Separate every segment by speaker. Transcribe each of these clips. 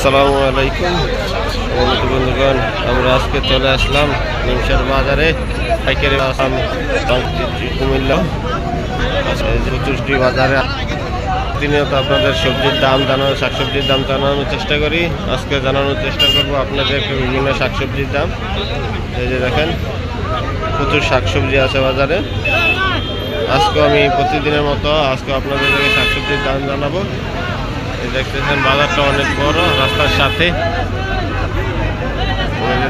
Speaker 1: আসসালামু আলাইকুম বন্ধুগণ, আমরা আজকে চলে আসলাম নিমসার বাজারে পাইকারি আসাম কুমিল্লা প্রচুরটি বাজারে প্রতিনিয়ত আপনাদের সবজির দাম জানানো, শাকসবজির দাম জানানোর চেষ্টা করি। আজকে জানানোর চেষ্টা করব আপনাদেরকে বিভিন্ন শাকসবজির দাম। এই যে দেখেন প্রচুর শাকসবজি আছে বাজারে। আজকে আমি প্রতিদিনের মতো আজকে আপনাদেরকে শাকসবজির দাম জানাবো। দেখতেছেন বাজারটা অনেক বড়, রাস্তার সাথে।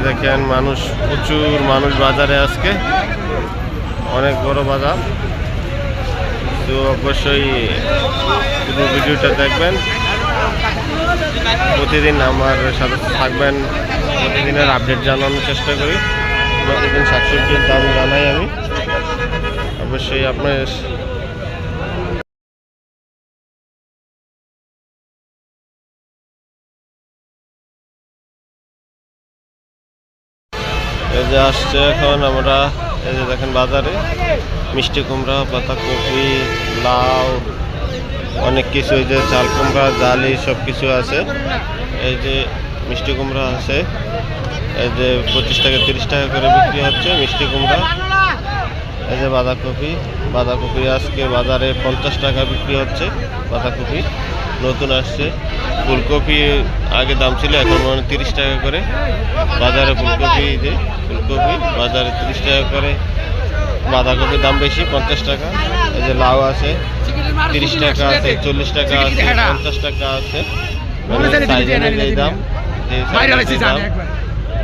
Speaker 1: দেখেন মানুষ, প্রচুর মানুষ বাজারে আজকে, অনেক বড় বাজার। তো অবশ্যই পুরো ভিডিওটা দেখবেন, প্রতিদিন আমার সাথে থাকবেন, প্রতিদিনের আপডেট জানানোর চেষ্টা করি। প্রতিদিন শাকসবজির দাম জানাই আমি। অবশ্যই আপনার এই যে আসছে এখন আমরা, এই যে দেখেন বাজারে মিষ্টি কুমড়া, পাতাকপি, লাউ, অনেক কিছু, এই যে চাল কুমড়া, জালি সব কিছু আছে। এই যে মিষ্টি কুমড়া আছে, এই যে 25 টাকা 30 টাকা করে বিক্রি হচ্ছে মিষ্টি কুমড়া। এই যে বাঁধাকপি আজকে বাজারে 50 টাকা বিক্রি হচ্ছে বাঁধাকপি, নতুন আসছে। ফুলকপি আগে দাম ছিল, এখন মানে 30 টাকা করে বাজারে ফুলকপি বাজারে 30 টাকা করে। বাঁধাকপির দাম বেশি, 50 টাকা। এই যে লাউ আছে 30 টাকা আছে, 40 টাকা আছে, 50 টাকা আছে, এই দাম।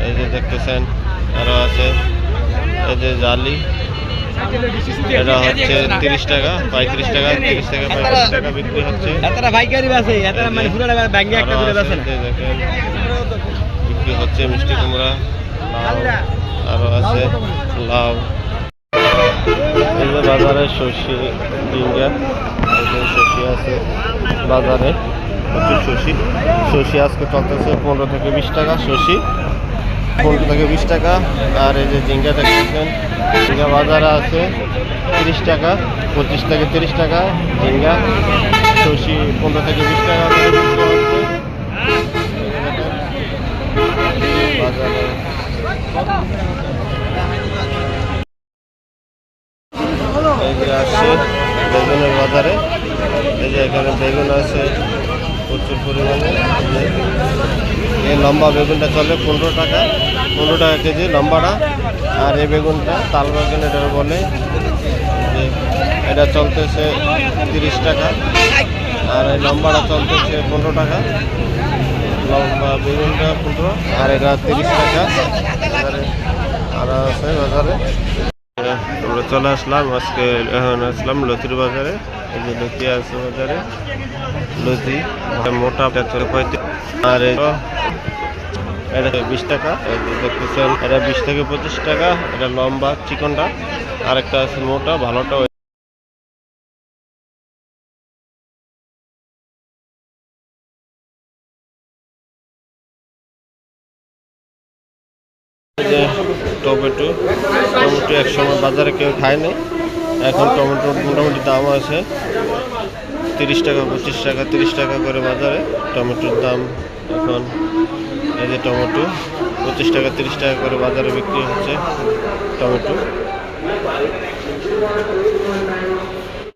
Speaker 1: এই যে দেখতেছেন আরো আছে, এই যে জালি, এটা হচ্ছে 30 টাকা 35 টাকা, 30 টাকা 35 টাকা বিক্রি হচ্ছে। বিক্রি হচ্ছে মিষ্টি কুমড়া, আরো আছে লাউ। এই যে বাজারে শসি, ডিঙ্গা, শসি আছে বাজারে, প্রচুর শসি আজকে চলতেছে 15 থেকে 20 টাকা শসি, 15 থেকে 20 টাকা। আর এই যে ঝিঙ্গা দেখতেছেন, ঝিঙ্গা বাজারে আছে 30 টাকা, 25 থেকে 30 টাকা ঝিঙ্গা। শসি 15 থেকে 20 টাকা করে বিক্রি হচ্ছে বাজারে। এই যে আসছে বেগুনের বাজারে, এই যে এখানে বেগুন আছে প্রচুর পরিমাণে। এই লম্বা বেগুনটা চলে 15 টাকা কেজি লম্বাটা। আর এই বেগুনটা তাল বেগুন এটা বলে, এটা চলতেছে 30 টাকা। আর এই লম্বাটা চলতেছে 15 টাকা, লম্বা বেগুনটা 15, আর এটা 30 টাকা আর আছে বাজারে। আমরা চলে আসলাম আজকে, এখন আসলাম লতির বাজারে। এই যে লতি আছে বাজারে, লতি মোটা 35, আর এটা 20 টাকা। দেখতেছেন এটা 20 থেকে 25 টাকা। এটা লম্বা চিকনটা, আরেকটা আছে মোটা ভালোটা। টমেটো একসময় বাজারে কেউ খায়নি, এখন টমেটোর মোটামুটি দাম আছে 30 টাকা 25 টাকা 30 টাকা করে বাজারে টমেটোর দাম এখন। এই যে টমেটো 25 টাকা 30 টাকা করে বাজারে বিক্রি হচ্ছে টমেটো।